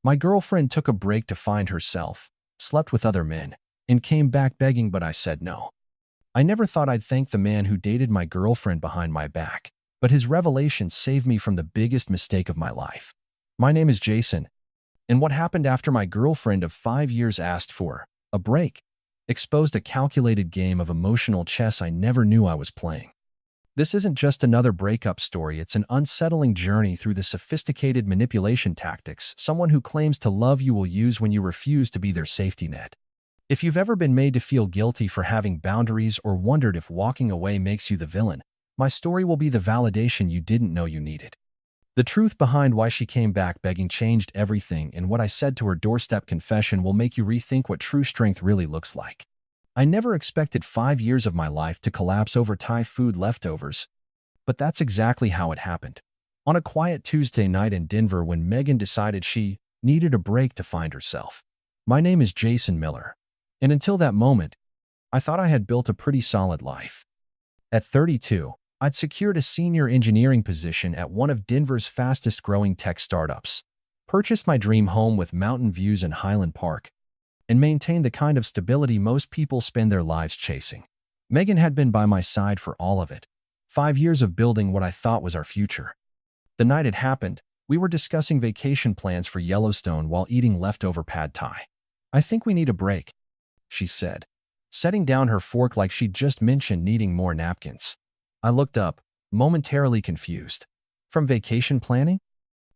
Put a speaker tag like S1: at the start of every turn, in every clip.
S1: My girlfriend took a break to find herself, slept with other men, and came back begging, but I said no. I never thought I'd thank the man who dated my girlfriend behind my back, but his revelation saved me from the biggest mistake of my life. My name is Jason, and what happened after my girlfriend of 5 years asked for a break exposed a calculated game of emotional chess I never knew I was playing. This isn't just another breakup story, it's an unsettling journey through the sophisticated manipulation tactics someone who claims to love you will use when you refuse to be their safety net. If you've ever been made to feel guilty for having boundaries or wondered if walking away makes you the villain, my story will be the validation you didn't know you needed. The truth behind why she came back begging changed everything, and what I said to her doorstep confession will make you rethink what true strength really looks like. I never expected 5 years of my life to collapse over Thai food leftovers, but that's exactly how it happened. On a quiet Tuesday night in Denver when Megan decided she needed a break to find herself. My name is Jason Miller, and until that moment, I thought I had built a pretty solid life. At 32, I'd secured a senior engineering position at one of Denver's fastest-growing tech startups, purchased my dream home with mountain views in Highland Park, and maintained the kind of stability most people spend their lives chasing. Megan had been by my side for all of it, 5 years of building what I thought was our future. The night it happened, we were discussing vacation plans for Yellowstone while eating leftover pad thai. "I think we need a break," she said, setting down her fork like she'd just mentioned needing more napkins. I looked up, momentarily confused. "From vacation planning?"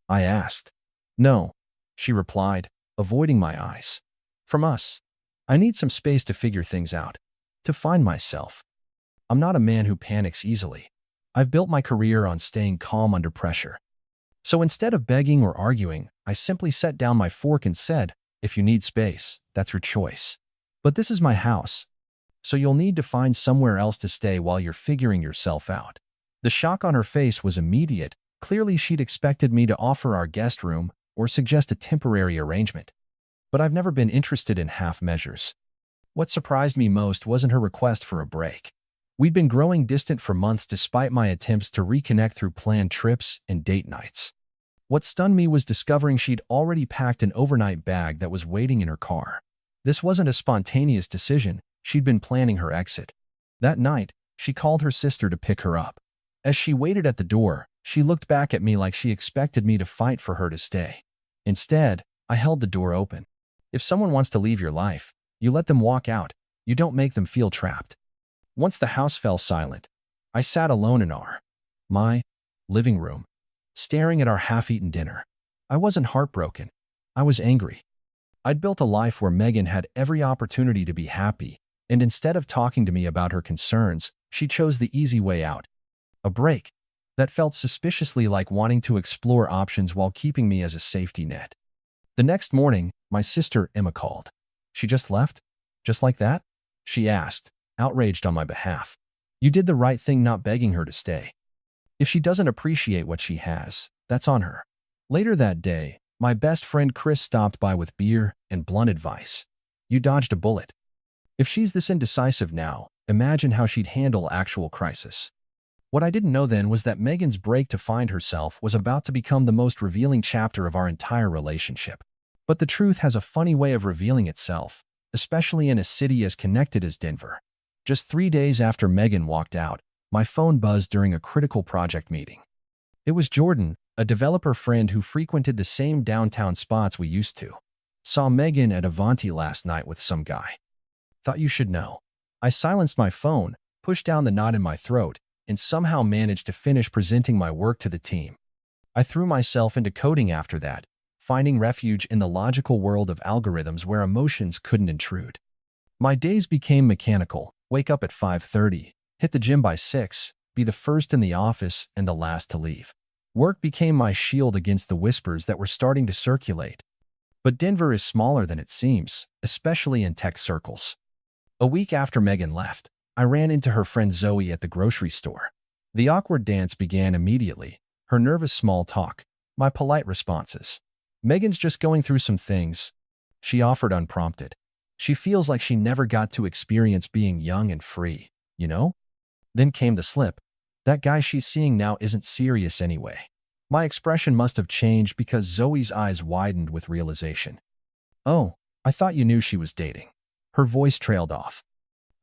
S1: I asked. "No," she replied, avoiding my eyes. "From us. I need some space to figure things out, to find myself. I'm not a man who panics easily. I've built my career on staying calm under pressure. So instead of begging or arguing, I simply set down my fork and said, 'If you need space, that's your choice. But this is my house, so you'll need to find somewhere else to stay while you're figuring yourself out.'" The shock on her face was immediate. Clearly, she'd expected me to offer our guest room or suggest a temporary arrangement. But I've never been interested in half measures. What surprised me most wasn't her request for a break. We'd been growing distant for months despite my attempts to reconnect through planned trips and date nights. What stunned me was discovering she'd already packed an overnight bag that was waiting in her car. This wasn't a spontaneous decision. She'd been planning her exit. That night, she called her sister to pick her up. As she waited at the door, she looked back at me like she expected me to fight for her to stay. Instead, I held the door open. If someone wants to leave your life, you let them walk out. You don't make them feel trapped. Once the house fell silent, I sat alone in my living room, staring at our half-eaten dinner. I wasn't heartbroken. I was angry. I'd built a life where Megan had every opportunity to be happy, and instead of talking to me about her concerns, she chose the easy way out. A break. That felt suspiciously like wanting to explore options while keeping me as a safety net. The next morning, my sister Emma called. "She just left? Just like that?" she asked, outraged on my behalf. "You did the right thing not begging her to stay. If she doesn't appreciate what she has, that's on her." Later that day, my best friend Chris stopped by with beer and blunt advice. "You dodged a bullet. If she's this indecisive now, imagine how she'd handle actual crisis." What I didn't know then was that Megan's break to find herself was about to become the most revealing chapter of our entire relationship. But the truth has a funny way of revealing itself, especially in a city as connected as Denver. Just 3 days after Megan walked out, my phone buzzed during a critical project meeting. It was Jordan, a developer friend who frequented the same downtown spots we used to. "Saw Megan at Avanti last night with some guy. Thought you should know." I silenced my phone, pushed down the knot in my throat, and somehow managed to finish presenting my work to the team. I threw myself into coding after that, finding refuge in the logical world of algorithms where emotions couldn't intrude. My days became mechanical: wake up at 5:30, hit the gym by 6, be the first in the office and the last to leave. Work became my shield against the whispers that were starting to circulate. But Denver is smaller than it seems, especially in tech circles. A week after Megan left, I ran into her friend Zoe at the grocery store. The awkward dance began immediately, her nervous small talk, my polite responses. "Megan's just going through some things," she offered unprompted. "She feels like she never got to experience being young and free, you know?" Then came the slip. "That guy she's seeing now isn't serious anyway." My expression must have changed because Zoe's eyes widened with realization. "Oh, I thought you knew she was dating." Her voice trailed off.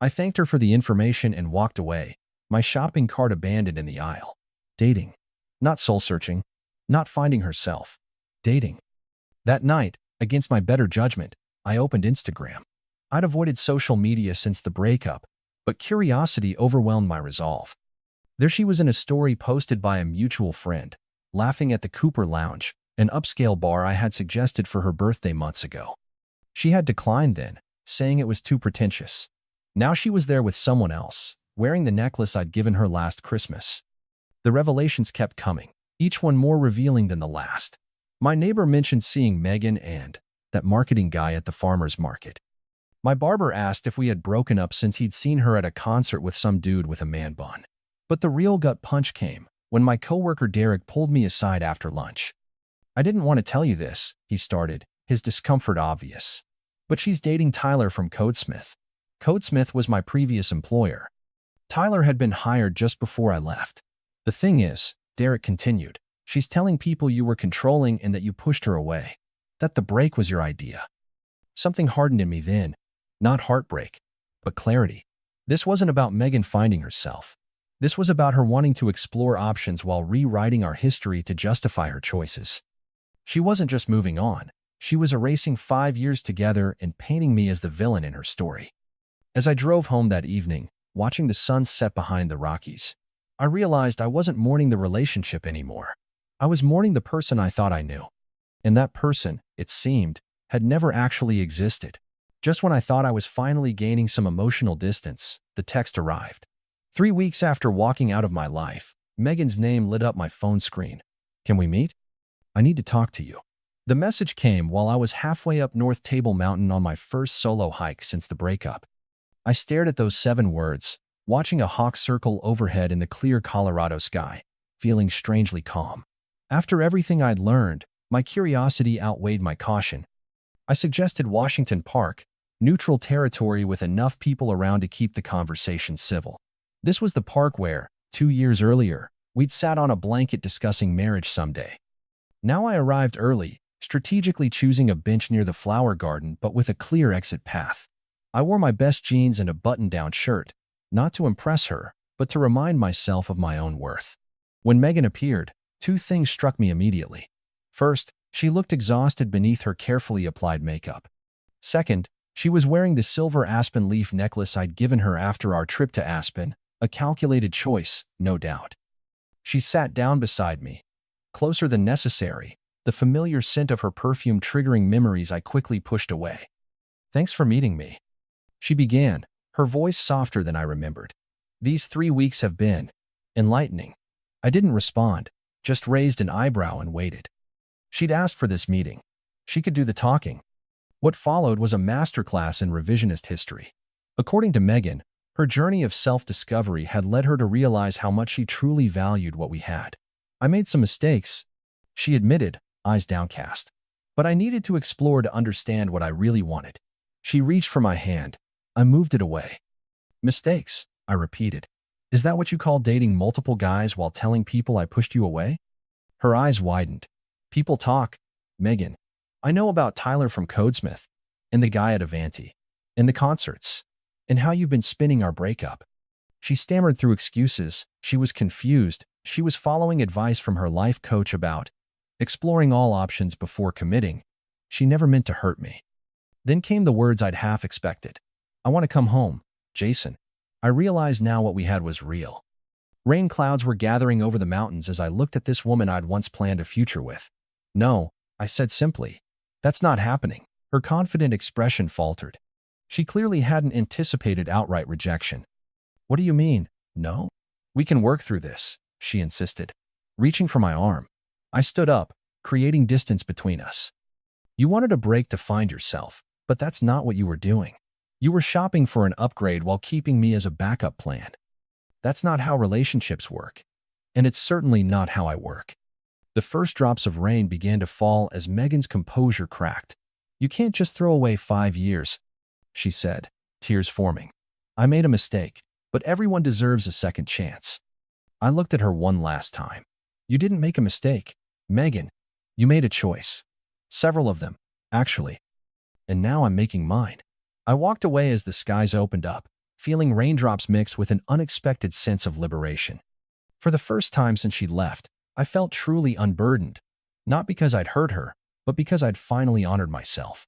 S1: I thanked her for the information and walked away, my shopping cart abandoned in the aisle. Dating. Not soul-searching. Not finding herself. Dating. That night, against my better judgment, I opened Instagram. I'd avoided social media since the breakup, but curiosity overwhelmed my resolve. There she was in a story posted by a mutual friend, laughing at the Cooper Lounge, an upscale bar I had suggested for her birthday months ago. She had declined then, saying it was too pretentious. Now she was there with someone else, wearing the necklace I'd given her last Christmas. The revelations kept coming, each one more revealing than the last. My neighbor mentioned seeing Megan and that marketing guy at the farmer's market. My barber asked if we had broken up since he'd seen her at a concert with some dude with a man bun. But the real gut punch came when my coworker Derek pulled me aside after lunch. "I didn't want to tell you this," he started, his discomfort obvious. "But she's dating Tyler from Codesmith." Codesmith was my previous employer. Tyler had been hired just before I left. "The thing is," Derek continued, "she's telling people you were controlling and that you pushed her away. That the break was your idea." Something hardened in me then. Not heartbreak, but clarity. This wasn't about Megan finding herself. This was about her wanting to explore options while rewriting our history to justify her choices. She wasn't just moving on. She was erasing 5 years together and painting me as the villain in her story. As I drove home that evening, watching the sun set behind the Rockies, I realized I wasn't mourning the relationship anymore. I was mourning the person I thought I knew. And that person, it seemed, had never actually existed. Just when I thought I was finally gaining some emotional distance, the text arrived. 3 weeks after walking out of my life, Megan's name lit up my phone screen. "Can we meet? I need to talk to you." The message came while I was halfway up North Table Mountain on my first solo hike since the breakup. I stared at those 7 words, watching a hawk circle overhead in the clear Colorado sky, feeling strangely calm. After everything I'd learned, my curiosity outweighed my caution. I suggested Washington Park, neutral territory with enough people around to keep the conversation civil. This was the park where, 2 years earlier, we'd sat on a blanket discussing marriage someday. Now I arrived early, strategically choosing a bench near the flower garden but with a clear exit path. I wore my best jeans and a button-down shirt, not to impress her, but to remind myself of my own worth. When Megan appeared, 2 things struck me immediately. First, she looked exhausted beneath her carefully applied makeup. Second, she was wearing the silver aspen leaf necklace I'd given her after our trip to Aspen, a calculated choice, no doubt. She sat down beside me, closer than necessary, the familiar scent of her perfume triggering memories I quickly pushed away. "Thanks for meeting me," she began, her voice softer than I remembered. "These 3 weeks have been enlightening." I didn't respond, just raised an eyebrow and waited. She'd asked for this meeting. She could do the talking. What followed was a masterclass in revisionist history. According to Megan, her journey of self-discovery had led her to realize how much she truly valued what we had. "I made some mistakes," she admitted, eyes downcast. "But I needed to explore to understand what I really wanted." She reached for my hand. I moved it away. "Mistakes," I repeated. "Is that what you call dating multiple guys while telling people I pushed you away?" Her eyes widened. "People talk, Megan. I know about Tyler from Codesmith, and the guy at Avanti, and the concerts, and how you've been spinning our breakup." She stammered through excuses. She was confused. She was following advice from her life coach about exploring all options before committing. She never meant to hurt me. Then came the words I'd half expected. "I want to come home, Jason." I realized now what we had was real. Rain clouds were gathering over the mountains as I looked at this woman I'd once planned a future with. "No," I said simply. "That's not happening." Her confident expression faltered. She clearly hadn't anticipated outright rejection. "What do you mean, no?" "We can work through this," she insisted, reaching for my arm. I stood up, creating distance between us. "You wanted a break to find yourself, but that's not what you were doing. You were shopping for an upgrade while keeping me as a backup plan. That's not how relationships work, and it's certainly not how I work." The first drops of rain began to fall as Megan's composure cracked. "You can't just throw away 5 years," she said, tears forming. "I made a mistake, but everyone deserves a second chance." I looked at her one last time. You didn't make a mistake, Megan. You made a choice. Several of them, actually. And now I'm making mine. I walked away as the skies opened up, feeling raindrops mix with an unexpected sense of liberation. For the first time since she left, I felt truly unburdened, not because I'd hurt her, but because I'd finally honored myself.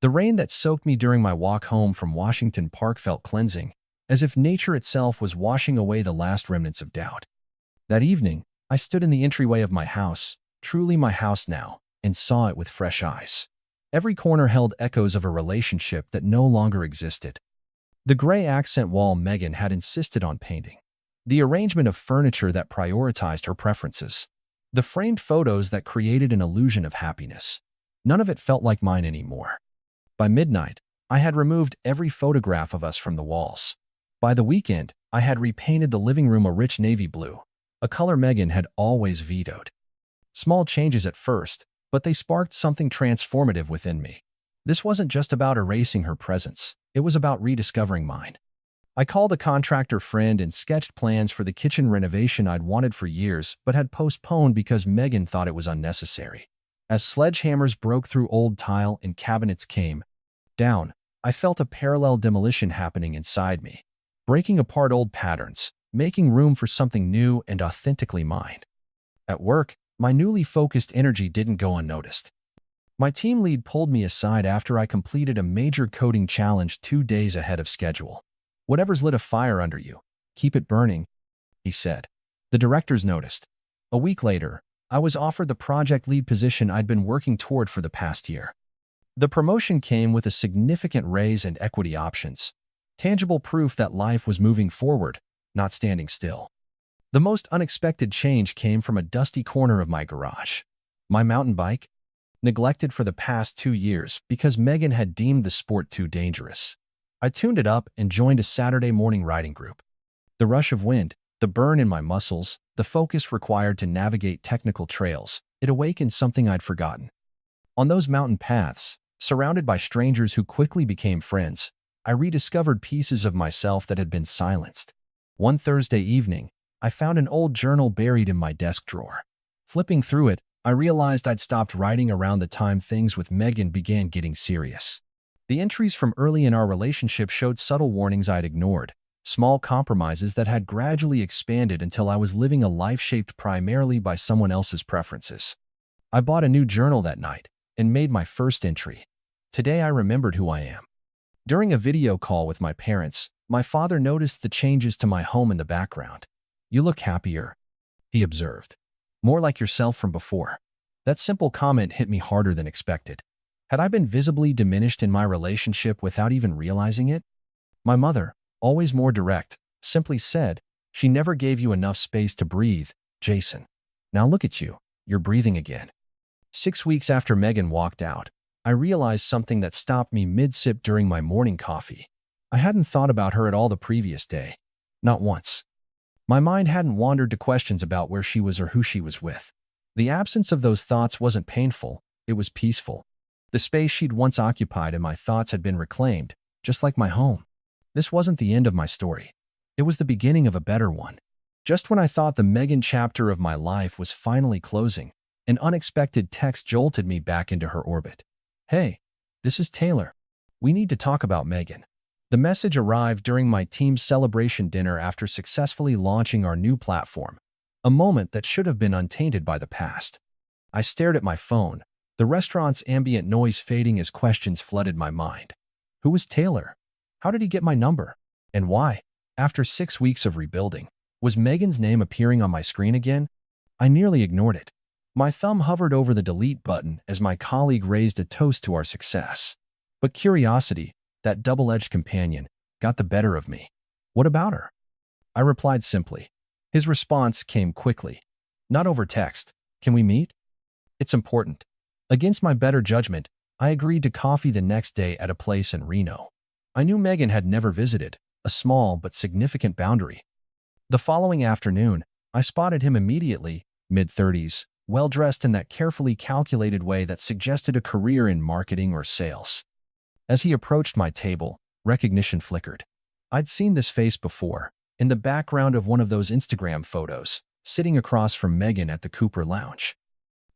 S1: The rain that soaked me during my walk home from Washington Park felt cleansing, as if nature itself was washing away the last remnants of doubt. That evening, I stood in the entryway of my house, truly my house now, and saw it with fresh eyes. Every corner held echoes of a relationship that no longer existed. The gray accent wall Megan had insisted on painting. The arrangement of furniture that prioritized her preferences. The framed photos that created an illusion of happiness. None of it felt like mine anymore. By midnight, I had removed every photograph of us from the walls. By the weekend, I had repainted the living room a rich navy blue, a color Megan had always vetoed. Small changes at first, but they sparked something transformative within me. This wasn't just about erasing her presence, it was about rediscovering mine. I called a contractor friend and sketched plans for the kitchen renovation I'd wanted for years but had postponed because Megan thought it was unnecessary. As sledgehammers broke through old tile and cabinets came down, I felt a parallel demolition happening inside me, breaking apart old patterns, making room for something new and authentically mine. At work, my newly focused energy didn't go unnoticed. My team lead pulled me aside after I completed a major coding challenge 2 days ahead of schedule. "Whatever's lit a fire under you, keep it burning," he said. The directors noticed. A week later, I was offered the project lead position I'd been working toward for the past year. The promotion came with a significant raise and equity options, tangible proof that life was moving forward, not standing still. The most unexpected change came from a dusty corner of my garage. My mountain bike, neglected for the past 2 years because Megan had deemed the sport too dangerous. I tuned it up and joined a Saturday morning riding group. The rush of wind, the burn in my muscles, the focus required to navigate technical trails, it awakened something I'd forgotten. On those mountain paths, surrounded by strangers who quickly became friends, I rediscovered pieces of myself that had been silenced. One Thursday evening, I found an old journal buried in my desk drawer. Flipping through it, I realized I'd stopped writing around the time things with Megan began getting serious. The entries from early in our relationship showed subtle warnings I'd ignored, small compromises that had gradually expanded until I was living a life shaped primarily by someone else's preferences. I bought a new journal that night and made my first entry. Today I remembered who I am. During a video call with my parents, my father noticed the changes to my home in the background. "You look happier," he observed. "More like yourself from before." That simple comment hit me harder than expected. Had I been visibly diminished in my relationship without even realizing it? My mother, always more direct, simply said, "She never gave you enough space to breathe, Jason. Now look at you, you're breathing again." 6 weeks after Megan walked out, I realized something that stopped me mid-sip during my morning coffee. I hadn't thought about her at all the previous day. Not once. My mind hadn't wandered to questions about where she was or who she was with. The absence of those thoughts wasn't painful, it was peaceful. The space she'd once occupied in my thoughts had been reclaimed, just like my home. This wasn't the end of my story. It was the beginning of a better one. Just when I thought the Megan chapter of my life was finally closing, an unexpected text jolted me back into her orbit. "Hey, this is Taylor. We need to talk about Megan." The message arrived during my team's celebration dinner after successfully launching our new platform, a moment that should have been untainted by the past. I stared at my phone, the restaurant's ambient noise fading as questions flooded my mind. Who was Taylor? How did he get my number? And why, after 6 weeks of rebuilding, was Megan's name appearing on my screen again? I nearly ignored it. My thumb hovered over the delete button as my colleague raised a toast to our success. But curiosity, that double-edged companion, got the better of me. "What about her?" I replied simply. His response came quickly. "Not over text. Can we meet?" "It's important." Against my better judgment, I agreed to coffee the next day at a place in Reno. I knew Megan had never visited, a small but significant boundary. The following afternoon, I spotted him immediately, mid-30s, well-dressed in that carefully calculated way that suggested a career in marketing or sales. As he approached my table, recognition flickered. I'd seen this face before, in the background of one of those Instagram photos, sitting across from Megan at the Cooper Lounge.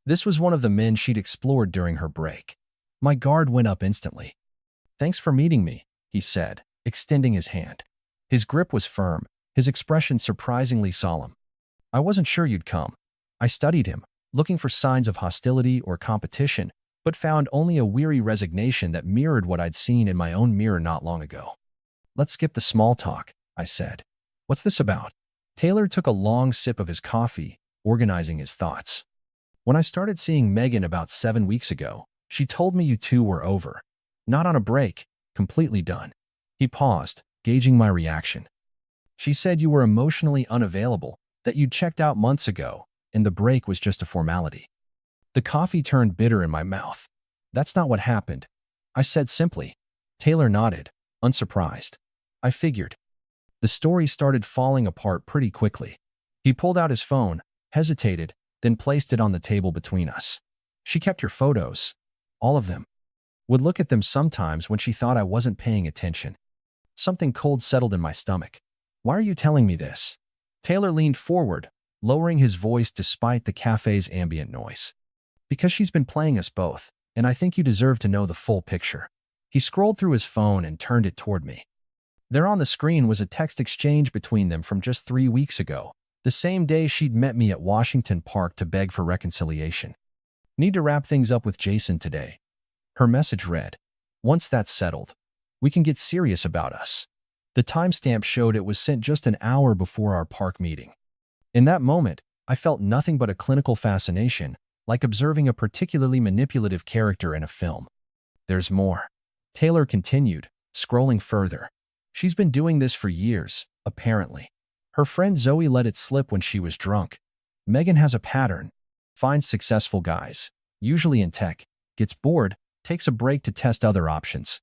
S1: This was one of the men she'd explored during her break. My guard went up instantly. "Thanks for meeting me," he said, extending his hand. His grip was firm, his expression surprisingly solemn. "I wasn't sure you'd come." I studied him, looking for signs of hostility or competition, but found only a weary resignation that mirrored what I'd seen in my own mirror not long ago. "Let's skip the small talk," I said. "What's this about?" Taylor took a long sip of his coffee, organizing his thoughts. "When I started seeing Megan about 7 weeks ago, she told me you two were over. Not on a break, completely done." He paused, gauging my reaction. "She said you were emotionally unavailable, that you'd checked out months ago, and the break was just a formality." The coffee turned bitter in my mouth. "That's not what happened," I said simply. Taylor nodded, unsurprised. I figured. The story started falling apart pretty quickly. He pulled out his phone, hesitated, then placed it on the table between us. "She kept your photos. All of them. Would look at them sometimes when she thought I wasn't paying attention." Something cold settled in my stomach. "Why are you telling me this?" Taylor leaned forward, lowering his voice despite the cafe's ambient noise. "Because she's been playing us both, and I think you deserve to know the full picture." He scrolled through his phone and turned it toward me. There on the screen was a text exchange between them from just 3 weeks ago, the same day she'd met me at Washington Park to beg for reconciliation. "Need to wrap things up with Jason today." Her message read, "Once that's settled, we can get serious about us." The timestamp showed it was sent just an hour before our park meeting. In that moment, I felt nothing but a clinical fascination, like observing a particularly manipulative character in a film. "There's more," Taylor continued, scrolling further. "She's been doing this for years, apparently. Her friend Zoe let it slip when she was drunk. Megan has a pattern. Finds successful guys, usually in tech, gets bored, takes a break to test other options.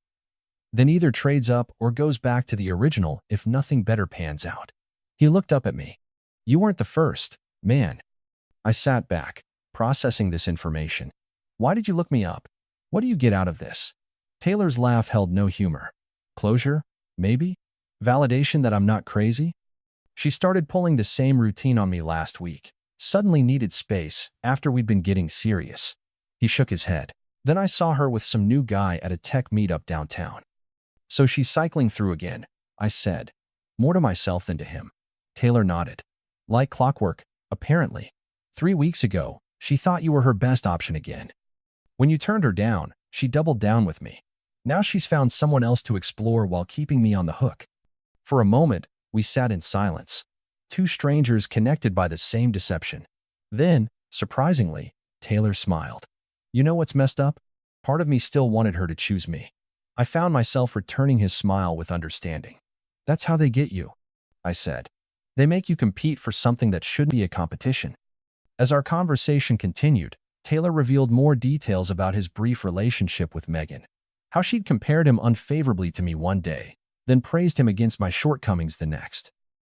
S1: Then either trades up or goes back to the original if nothing better pans out." He looked up at me. "You weren't the first, man." I sat back, processing this information. "Why did you look me up? What do you get out of this?" Taylor's laugh held no humor. "Closure? Maybe? Validation that I'm not crazy?" "She started pulling the same routine on me last week. Suddenly needed space after we'd been getting serious." He shook his head. "Then I saw her with some new guy at a tech meetup downtown." "So she's cycling through again," I said, more to myself than to him. Taylor nodded. "Like clockwork, apparently. 3 weeks ago, she thought you were her best option again. When you turned her down, she doubled down with me. Now she's found someone else to explore while keeping me on the hook." For a moment, we sat in silence, two strangers connected by the same deception. Then, surprisingly, Taylor smiled. "You know what's messed up? Part of me still wanted her to choose me." I found myself returning his smile with understanding. "That's how they get you," I said. "They make you compete for something that shouldn't be a competition." As our conversation continued, Taylor revealed more details about his brief relationship with Megan. How she'd compared him unfavorably to me one day, then praised him against my shortcomings the next.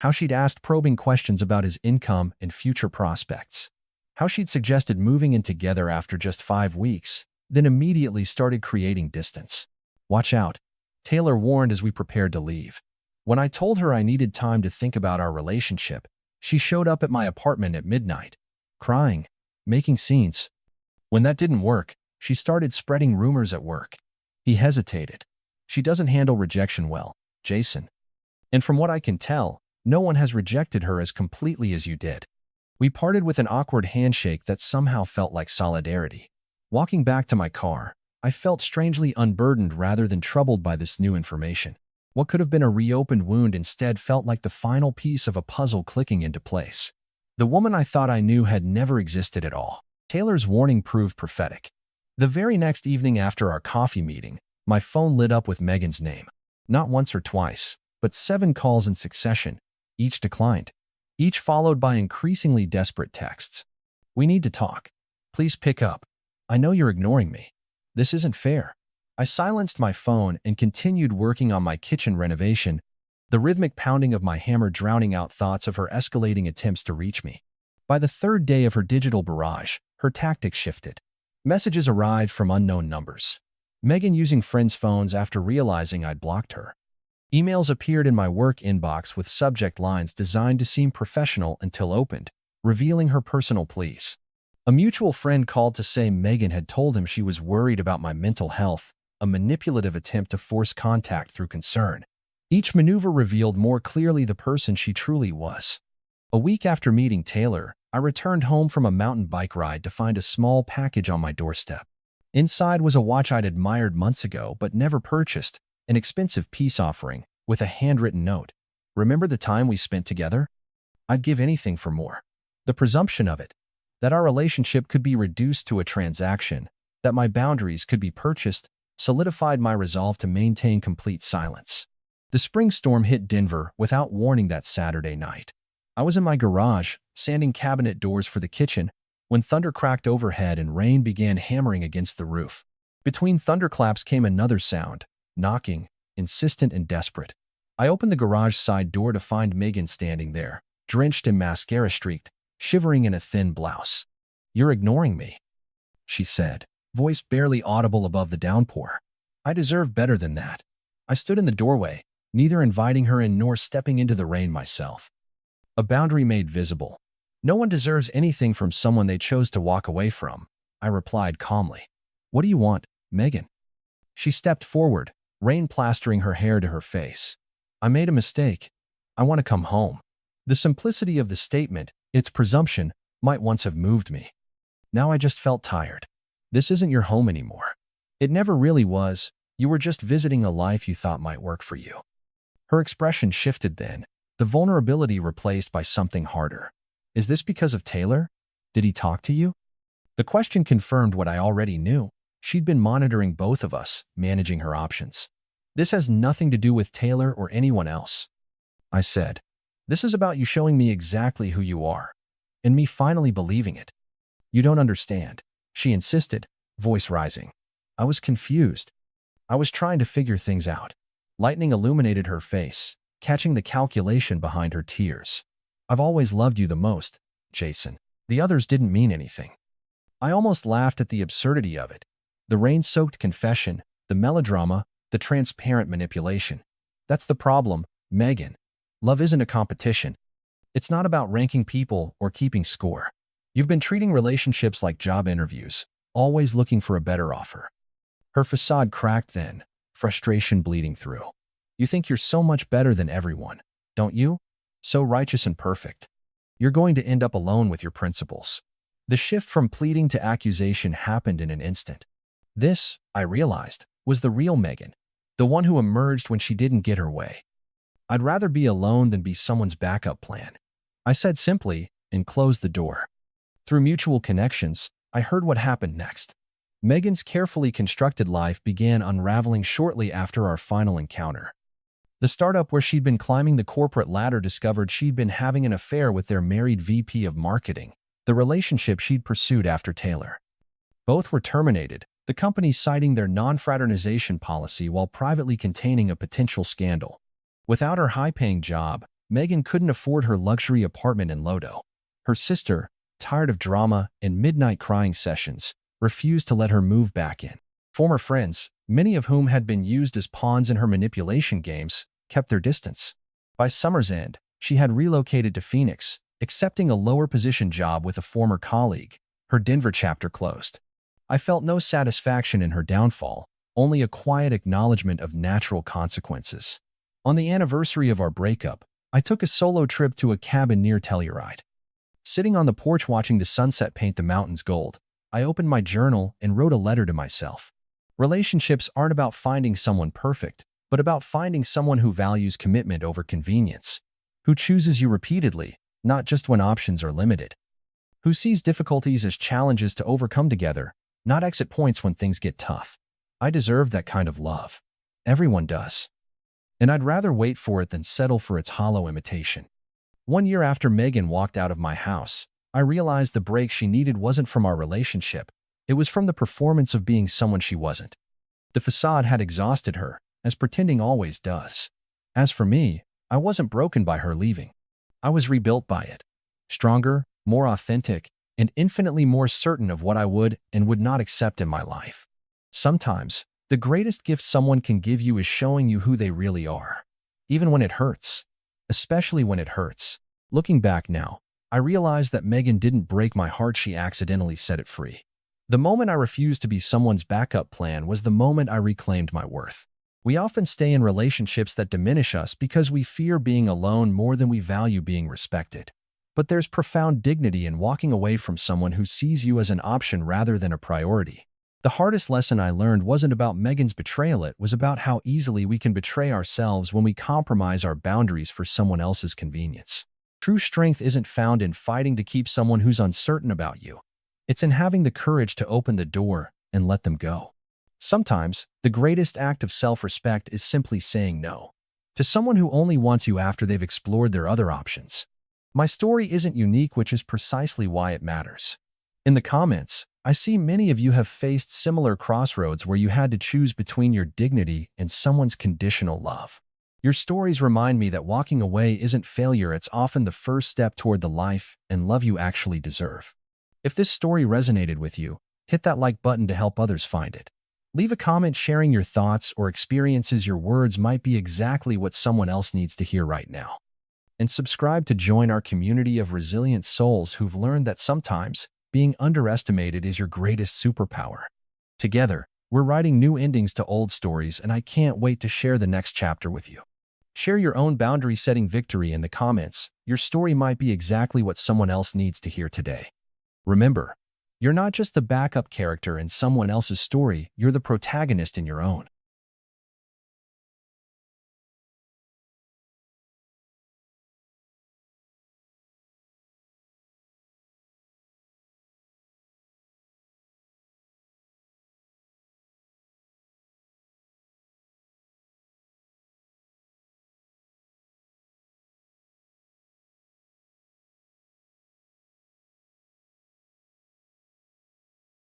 S1: How she'd asked probing questions about his income and future prospects. How she'd suggested moving in together after just 5 weeks, then immediately started creating distance. "Watch out," Taylor warned as we prepared to leave. When I told her I needed time to think about our relationship, she showed up at my apartment at midnight, crying, making scenes. When that didn't work, she started spreading rumors at work. He hesitated. "She doesn't handle rejection well, Jason. And from what I can tell, no one has rejected her as completely as you did." We parted with an awkward handshake that somehow felt like solidarity. Walking back to my car, I felt strangely unburdened rather than troubled by this new information. What could have been a reopened wound instead felt like the final piece of a puzzle clicking into place. The woman I thought I knew had never existed at all. Taylor's warning proved prophetic. The very next evening after our coffee meeting, my phone lit up with Megan's name. Not once or twice, but 7 calls in succession, each declined. Each followed by increasingly desperate texts. "We need to talk. Please pick up. I know you're ignoring me. This isn't fair." I silenced my phone and continued working on my kitchen renovation, the rhythmic pounding of my hammer drowning out thoughts of her escalating attempts to reach me. By the 3rd day of her digital barrage, her tactics shifted. Messages arrived from unknown numbers. Megan using friends' phones after realizing I'd blocked her. Emails appeared in my work inbox with subject lines designed to seem professional until opened. revealing her personal pleas. A mutual friend called to say Megan had told him she was worried about my mental health, a manipulative attempt to force contact through concern. Each maneuver revealed more clearly the person she truly was. A week after meeting Taylor, I returned home from a mountain bike ride to find a small package on my doorstep. Inside was a watch I'd admired months ago but never purchased, an expensive peace offering, with a handwritten note. Remember the time we spent together? I'd give anything for more. The presumption of it, that our relationship could be reduced to a transaction, that my boundaries could be purchased, solidified my resolve to maintain complete silence. The spring storm hit Denver without warning that Saturday night. I was in my garage, sanding cabinet doors for the kitchen, when thunder cracked overhead and rain began hammering against the roof. Between thunderclaps came another sound, knocking, insistent and desperate. I opened the garage side door to find Megan standing there, drenched and mascara-streaked, shivering in a thin blouse. "You're ignoring me," she said, voice barely audible above the downpour. I deserve better than that. I stood in the doorway, neither inviting her in nor stepping into the rain myself. A boundary made visible. "No one deserves anything from someone they chose to walk away from," I replied calmly. "What do you want, Megan?" She stepped forward, rain plastering her hair to her face. "I made a mistake. I want to come home." The simplicity of the statement, its presumption, might once have moved me. Now I just felt tired. "This isn't your home anymore. It never really was. You were just visiting a life you thought might work for you." Her expression shifted then, the vulnerability replaced by something harder. "Is this because of Taylor? Did he talk to you?" The question confirmed what I already knew. She'd been monitoring both of us, managing her options. "This has nothing to do with Taylor or anyone else," I said. "This is about you showing me exactly who you are, and me finally believing it." "You don't understand," she insisted, voice rising. I was confused. I was trying to figure things out. Lightning illuminated her face, catching the calculation behind her tears. "I've always loved you the most, Jason. The others didn't mean anything." I almost laughed at the absurdity of it. The rain-soaked confession, the melodrama, the transparent manipulation. That's the problem, Megan. Love isn't a competition. It's not about ranking people or keeping score. You've been treating relationships like job interviews, always looking for a better offer. Her facade cracked then, frustration bleeding through. "You think you're so much better than everyone, don't you? So righteous and perfect. You're going to end up alone with your principles." The shift from pleading to accusation happened in an instant. This, I realized, was the real Megan, the one who emerged when she didn't get her way. "I'd rather be alone than be someone's backup plan," I said simply, and closed the door. Through mutual connections, I heard what happened next. Megan's carefully constructed life began unraveling shortly after our final encounter. The startup where she'd been climbing the corporate ladder discovered she'd been having an affair with their married VP of marketing, the relationship she'd pursued after Taylor. Both were terminated, the company citing their non-fraternization policy while privately containing a potential scandal. Without her high-paying job, Megan couldn't afford her luxury apartment in Lodo. Her sister, tired of drama and midnight crying sessions, refused to let her move back in. Former friends, many of whom had been used as pawns in her manipulation games, kept their distance. By summer's end, she had relocated to Phoenix, accepting a lower-position job with a former colleague. Her Denver chapter closed. I felt no satisfaction in her downfall, only a quiet acknowledgement of natural consequences. On the anniversary of our breakup, I took a solo trip to a cabin near Telluride. Sitting on the porch watching the sunset paint the mountains gold, I opened my journal and wrote a letter to myself. Relationships aren't about finding someone perfect, but about finding someone who values commitment over convenience, who chooses you repeatedly, not just when options are limited, who sees difficulties as challenges to overcome together, not exit points when things get tough. I deserve that kind of love. Everyone does. And I'd rather wait for it than settle for its hollow imitation. 1 year after Megan walked out of my house, I realized the break she needed wasn't from our relationship. It was from the performance of being someone she wasn't. The facade had exhausted her, as pretending always does. As for me, I wasn't broken by her leaving. I was rebuilt by it. Stronger, more authentic, and infinitely more certain of what I would and would not accept in my life. Sometimes, the greatest gift someone can give you is showing you who they really are. Even when it hurts. Especially when it hurts. Looking back now, I realized that Megan didn't break my heart, she accidentally set it free. The moment I refused to be someone's backup plan was the moment I reclaimed my worth. We often stay in relationships that diminish us because we fear being alone more than we value being respected. But there's profound dignity in walking away from someone who sees you as an option rather than a priority. The hardest lesson I learned wasn't about Megan's betrayal, it was about how easily we can betray ourselves when we compromise our boundaries for someone else's convenience. True strength isn't found in fighting to keep someone who's uncertain about you. It's in having the courage to open the door and let them go. Sometimes, the greatest act of self-respect is simply saying no to someone who only wants you after they've explored their other options. My story isn't unique, which is precisely why it matters. In the comments, I see many of you have faced similar crossroads where you had to choose between your dignity and someone's conditional love. Your stories remind me that walking away isn't failure, it's often the first step toward the life and love you actually deserve. If this story resonated with you, hit that like button to help others find it. Leave a comment sharing your thoughts or experiences. Your words might be exactly what someone else needs to hear right now. And subscribe to join our community of resilient souls who've learned that sometimes being underestimated is your greatest superpower. Together, we're writing new endings to old stories, and I can't wait to share the next chapter with you. Share your own boundary-setting victory in the comments. Your story might be exactly what someone else needs to hear today. Remember, you're not just the backup character in someone else's story, you're the protagonist in your own.